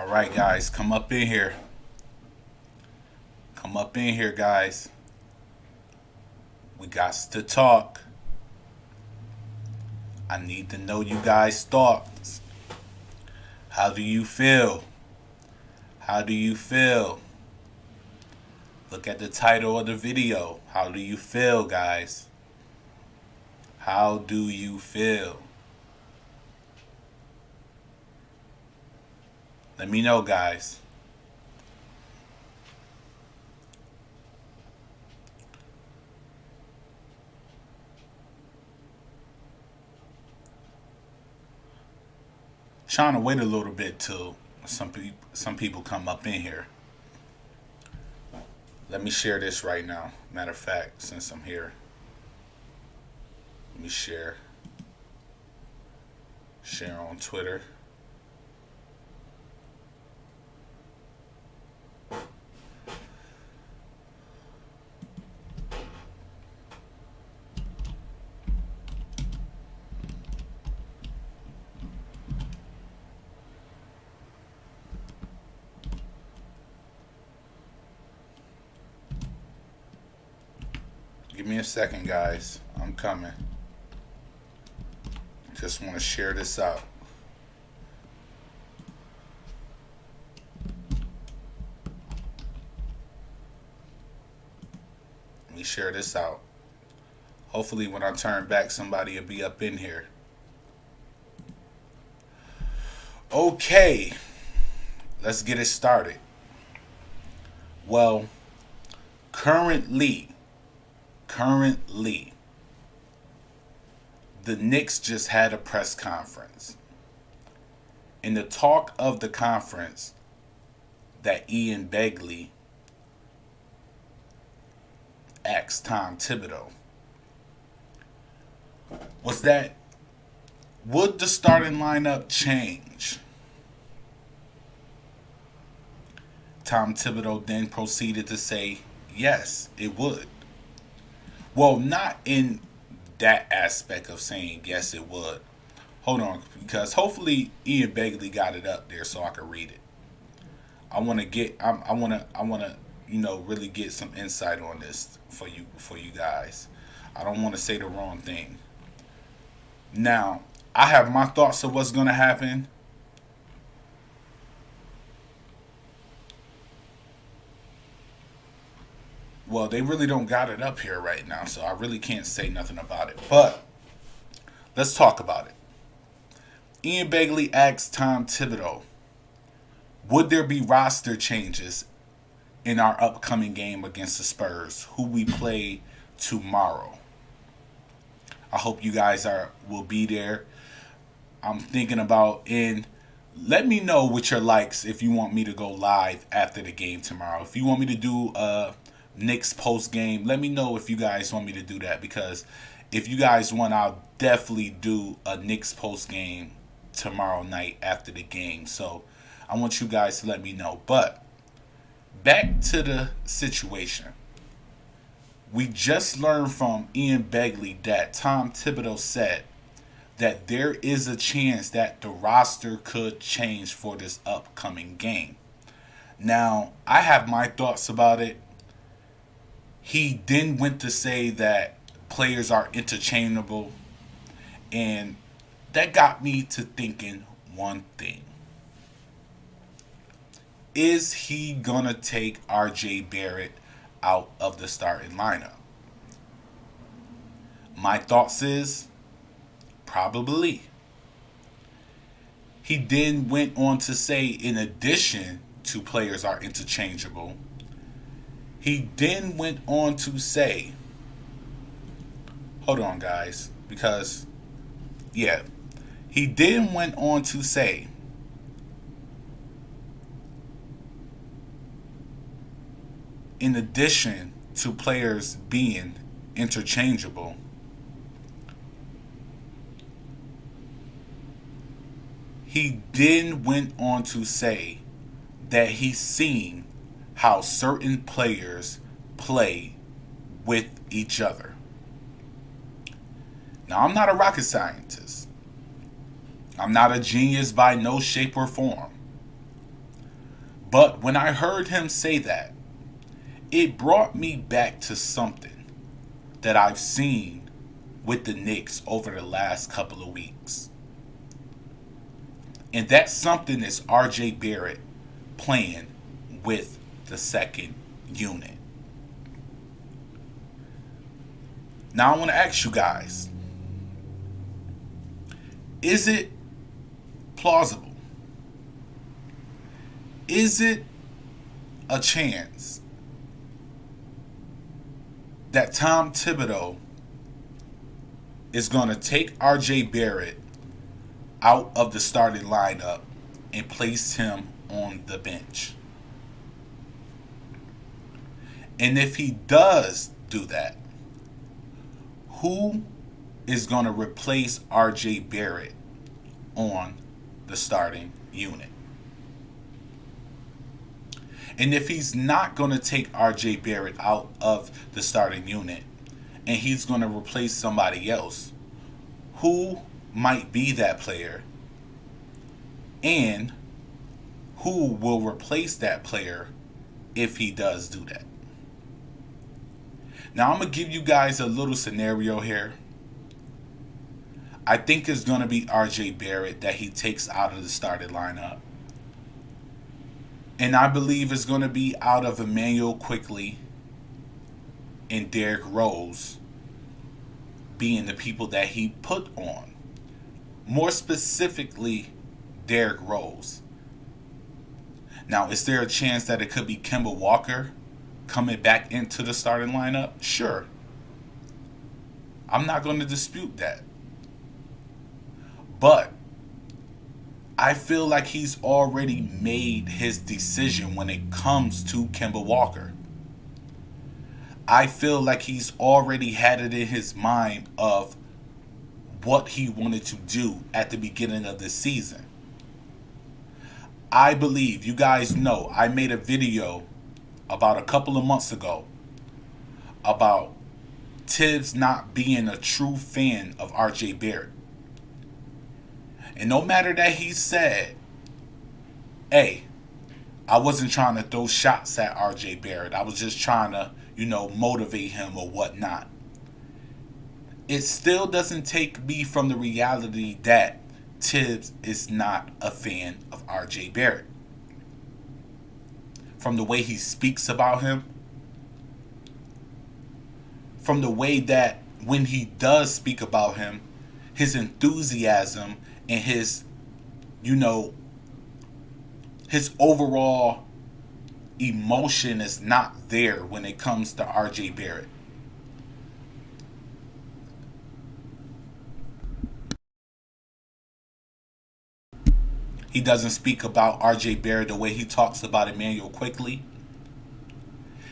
All right, guys, come up in here. Come up in here, guys. We got to talk. I need to know you guys' thoughts. How do you feel? How do you feel? Look at the title of the video. How do you feel, guys? How do you feel? Let me know, guys. Trying to wait a little bit till some people come up in here. Let me share this right now. Matter of fact, since I'm here, let me share on Twitter. Give me a second, guys. I'm coming. Just want to share this out. Let me share this out. Hopefully when I turn back, somebody will be up in here. Okay. Let's get it started. Well, currently, the Knicks just had a press conference. In the talk of the conference that Ian Begley asked Tom Thibodeau was that, would the starting lineup change? Tom Thibodeau then proceeded to say, yes, it would. Well, not in that aspect of saying yes, it would. Hold on, because hopefully Ian Begley got it up there so I can read it. I want to really get some insight on this for you guys. I don't want to say the wrong thing. Now, I have my thoughts of what's going to happen. Well, they really don't got it up here right now, so I really can't say nothing about it. But let's talk about it. Ian Begley asked Tom Thibodeau, would there be roster changes in our upcoming game against the Spurs, who we play tomorrow? I hope you guys will be there. I'm thinking about, and let me know with your likes if you want me to go live after the game tomorrow. If you want me to do Knicks post game, let me know if you guys want me to do that, because if you guys want, I'll definitely do a Knicks post game tomorrow night after the game. So I want you guys to let me know. But back to the situation. We just learned from Ian Begley that Tom Thibodeau said that there is a chance that the roster could change for this upcoming game. Now, I have my thoughts about it. He then went to say that players are interchangeable, and that got me to thinking one thing. Is he going to take RJ Barrett out of the starting lineup? My thoughts is probably. He then went on to say, in addition to players are interchangeable, he then went on to say, hold on guys, because, yeah, he then went on to say, in addition to players being interchangeable, he then went on to say that he's seen how certain players play with each other. Now, I'm not a rocket scientist. I'm not a genius by no shape or form. But when I heard him say that, it brought me back to something that I've seen with the Knicks over the last couple of weeks. And that something is RJ Barrett playing with the second unit. Now I want to ask you guys, is it plausible? Is it a chance that Tom Thibodeau is going to take RJ Barrett out of the starting lineup and place him on the bench? And if he does do that, who is going to replace RJ Barrett on the starting unit? And if he's not going to take RJ Barrett out of the starting unit and he's going to replace somebody else, who might be that player? And who will replace that player if he does do that? Now I'm going to give you guys a little scenario here. I think it's going to be RJ Barrett that he takes out of the starting lineup. And I believe it's going to be out of Emmanuel Quickley and Derrick Rose being the people that he put on. More specifically, Derrick Rose. Now, is there a chance that it could be Kemba Walker coming back into the starting lineup? Sure. I'm not going to dispute that. But I feel like he's already made his decision when it comes to Kemba Walker. I feel like he's already had it in his mind of what he wanted to do at the beginning of the season. I believe, you guys know, I made a video about a couple of months ago about Tibbs not being a true fan of RJ Barrett. And no matter that he said, hey, I wasn't trying to throw shots at RJ Barrett. I was just trying to, motivate him or whatnot. It still doesn't take me from the reality that Tibbs is not a fan of RJ Barrett. From the way he speaks about him, from the way that when he does speak about him, his enthusiasm and his overall emotion is not there when it comes to RJ Barrett. He doesn't speak about RJ Barrett the way he talks about Emmanuel Quickley.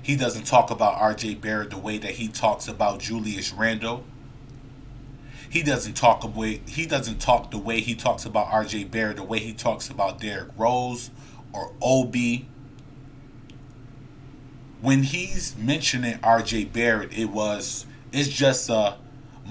He doesn't talk about RJ Barrett the way that he talks about Julius Randle. He doesn't talk the way he talks about RJ Barrett the way he talks about Derrick Rose or Obi. When he's mentioning RJ Barrett, it's just a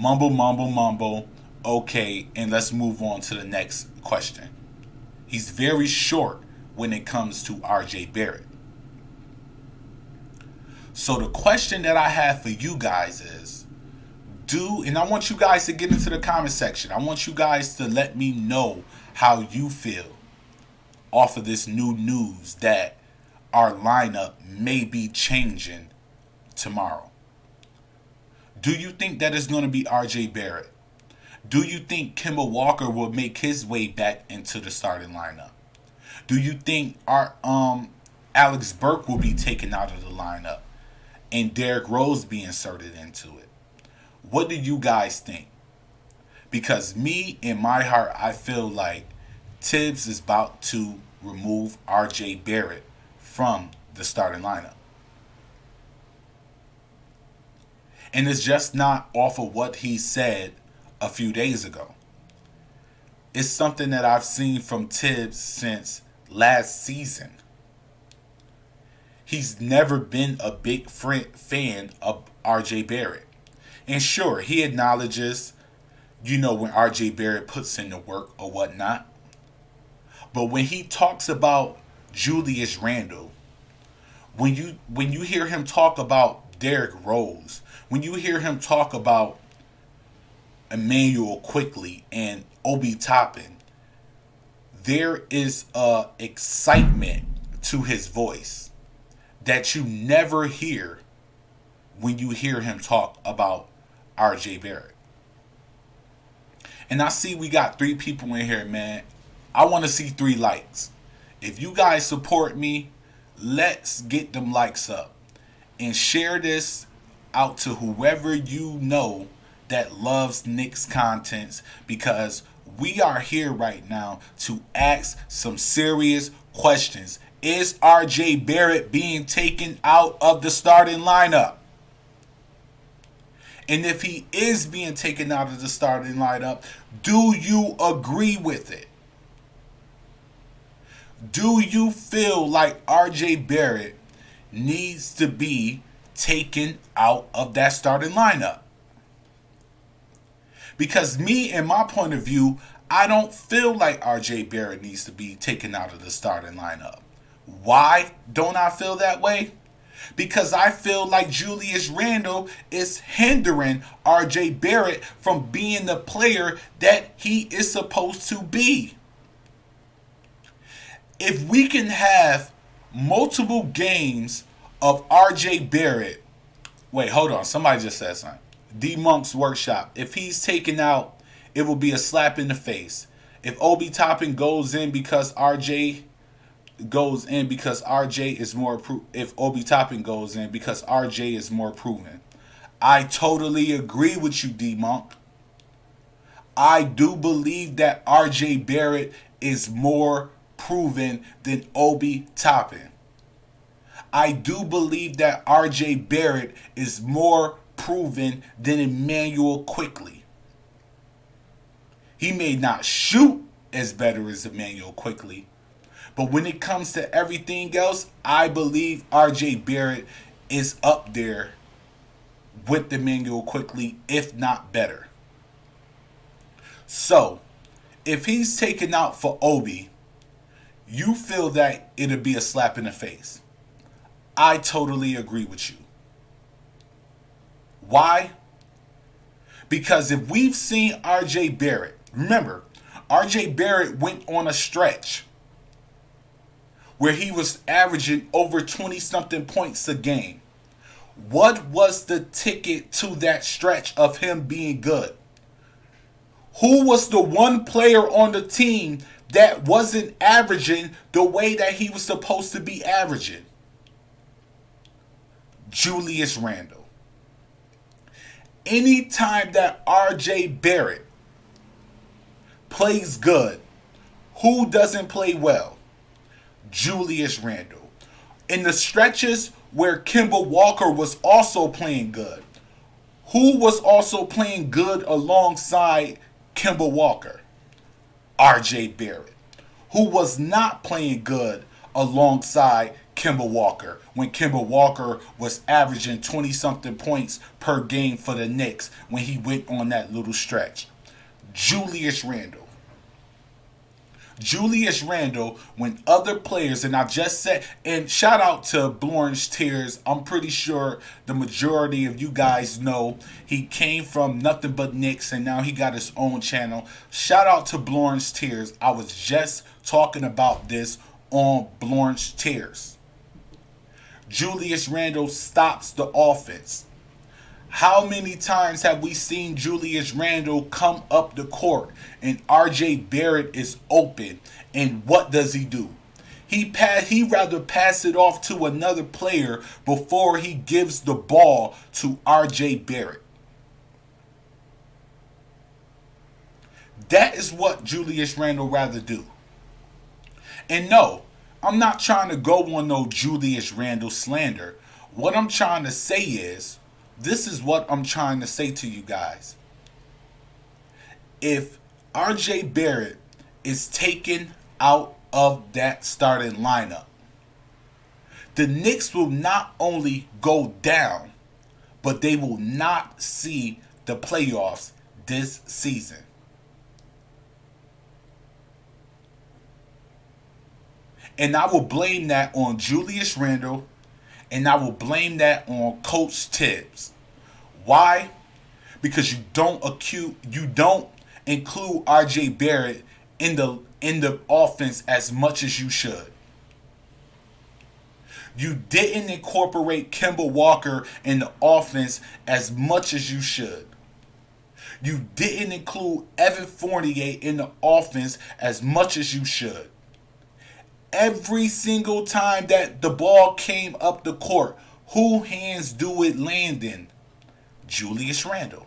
mumble, okay, and let's move on to the next question. He's very short when it comes to RJ Barrett. So the question that I have for you guys is, and I want you guys to get into the comment section. I want you guys to let me know how you feel off of this new news that our lineup may be changing tomorrow. Do you think that it's going to be RJ Barrett? Do you think Kemba Walker will make his way back into the starting lineup? Do you think Alex Burke will be taken out of the lineup and Derrick Rose be inserted into it? What do you guys think? Because me, in my heart, I feel like Tibbs is about to remove RJ Barrett from the starting lineup. And it's just not off of what he said a few days ago. It's something that I've seen from Tibbs since last season. He's never been a big fan of RJ Barrett. And sure, he acknowledges, when RJ Barrett puts in the work or whatnot. But when he talks about Julius Randle, when you hear him talk about Derrick Rose, when you hear him talk about Emmanuel Quickly and Obi Toppin, there is a excitement to his voice that you never hear when you hear him talk about RJ Barrett. And I see we got 3 people in here, man. I want to see 3 likes. If you guys support me, let's get them likes up. And share this out to whoever you know that loves Knicks contents, because we are here right now to ask some serious questions. Is RJ Barrett being taken out of the starting lineup? And if he is being taken out of the starting lineup, do you agree with it? Do you feel like RJ Barrett needs to be taken out of that starting lineup? Because me, in my point of view, I don't feel like RJ Barrett needs to be taken out of the starting lineup. Why don't I feel that way? Because I feel like Julius Randle is hindering RJ Barrett from being the player that he is supposed to be. If we can have multiple games of RJ Barrett, wait, hold on, somebody just said something. D Monk's Workshop. If he's taken out, it will be a slap in the face. If Obi Toppin goes in because RJ is more if Obi Toppin goes in because RJ is more proven. I totally agree with you, D Monk. I do believe that RJ Barrett is more proven than Obi Toppin. I do believe that RJ Barrett is more proven than Emmanuel Quickly. He may not shoot as better as Emmanuel Quickly, but when it comes to everything else, I believe RJ Barrett is up there with Emmanuel Quickly, if not better. So, if he's taken out for Obi, you feel that it'll be a slap in the face. I totally agree with you. Why? Because if we've seen RJ Barrett, remember, RJ Barrett went on a stretch where he was averaging over 20-something points a game. What was the ticket to that stretch of him being good? Who was the one player on the team that wasn't averaging the way that he was supposed to be averaging? Julius Randle. Anytime that RJ Barrett plays good, who doesn't play well? Julius Randle. In the stretches where Kemba Walker was also playing good, who was also playing good alongside Kemba Walker? RJ Barrett. Who was not playing good alongside Kemba Walker when Kemba Walker was averaging 20-something points per game for the Knicks when he went on that little stretch? Julius Randle. Julius Randle, when other players, and I just said, and shout out to Blorn's Tears. I'm pretty sure the majority of you guys know he came from Nothing But Knicks and now he got his own channel. Shout out to Blorn's Tears. I was just talking about this on Blorn's Tears. Julius Randle stops the offense. How many times have we seen Julius Randle come up the court and RJ Barrett is open, and what does he do? He rather pass it off to another player before he gives the ball to RJ Barrett. That is what Julius Randle rather do. And no, I'm not trying to go on no Julius Randle slander. What I'm trying to say is, this is what I'm trying to say to you guys. If RJ Barrett is taken out of that starting lineup, the Knicks will not only go down, but they will not see the playoffs this season. And I will blame that on Julius Randle, and I will blame that on Coach Tibbs. Why? Because you don't include RJ Barrett in the offense as much as you should. You didn't incorporate Kemba Walker in the offense as much as you should. You didn't include Evan Fournier in the offense as much as you should. Every single time that the ball came up the court, who hands do it land in? Julius Randle.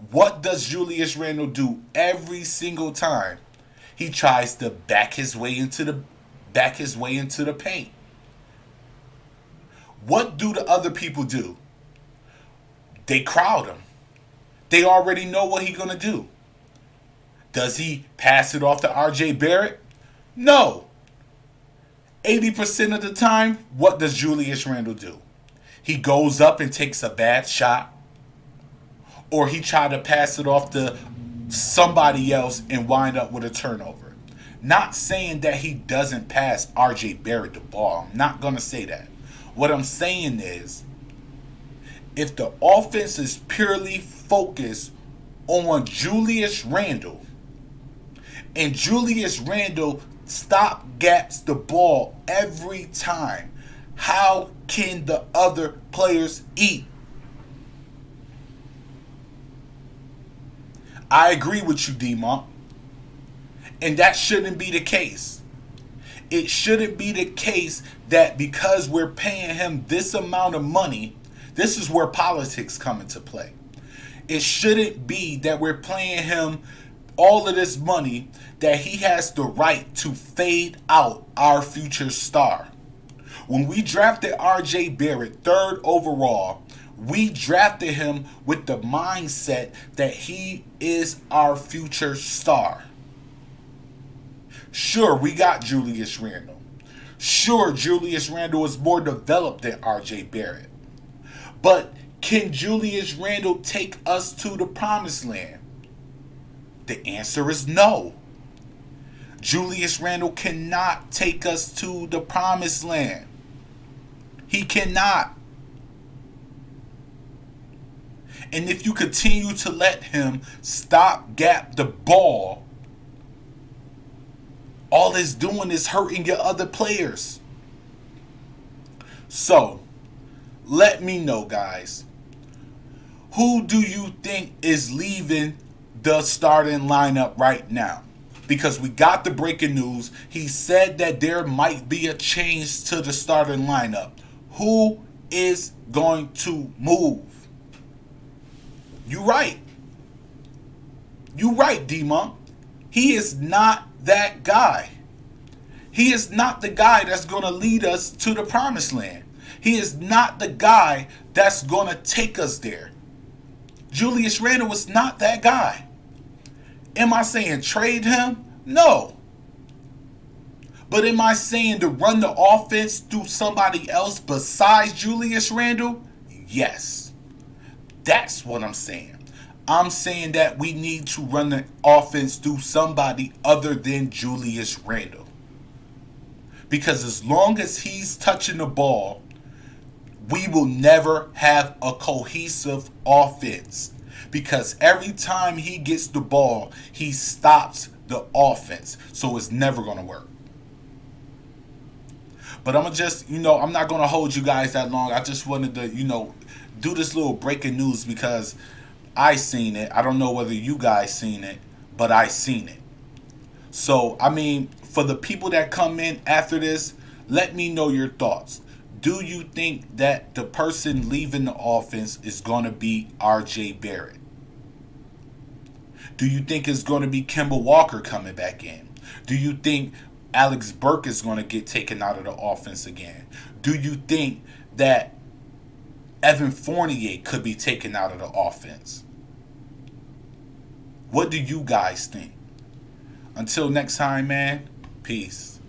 What does Julius Randle do every single time? He tries to back his way into the paint. What do the other people do? They crowd him. They already know what he's going to do. Does he pass it off to RJ Barrett? No. 80% of the time, what does Julius Randle do? He goes up and takes a bad shot, or he try to pass it off to somebody else and wind up with a turnover. Not saying that he doesn't pass RJ Barrett the ball. I'm not going to say that. What I'm saying is, if the offense is purely focused on Julius Randle, and Julius Randle stop gaps the ball every time, how can the other players eat? I agree with you, D-Monk. And that shouldn't be the case. It shouldn't be the case that because we're paying him this amount of money, this is where politics come into play. It shouldn't be that we're paying him all of this money that he has the right to fade out our future star. When we drafted RJ Barrett 3rd overall, we drafted him with the mindset that he is our future star. Sure, we got Julius Randle. Sure, Julius Randle is more developed than RJ Barrett. But can Julius Randle take us to the promised land? The answer is no. Julius Randle cannot take us to the promised land. He cannot. And if you continue to let him stop gap the ball, all it's doing is hurting your other players. So, let me know, guys. Who do you think is leaving the starting lineup right now? Because we got the breaking news. He said that there might be a change to the starting lineup. Who is going to move? You right. You right, D-Monk. He is not that guy. He is not the guy that's going to lead us to the promised land. He is not the guy that's going to take us there. Julius Randle was not that guy. Am I saying trade him? No. But am I saying to run the offense through somebody else besides Julius Randle? Yes. That's what I'm saying. I'm saying that we need to run the offense through somebody other than Julius Randle. Because as long as he's touching the ball, we will never have a cohesive offense. Because every time he gets the ball, he stops the offense. So it's never going to work. But I'm just, I'm not going to hold you guys that long. I just wanted to, do this little breaking news because I seen it. I don't know whether you guys seen it, but I seen it. So, for the people that come in after this, let me know your thoughts. Do you think that the person leaving the offense is going to be RJ Barrett? Do you think it's going to be Kemba Walker coming back in? Do you think Alex Burke is going to get taken out of the offense again? Do you think that Evan Fournier could be taken out of the offense? What do you guys think? Until next time, man, peace.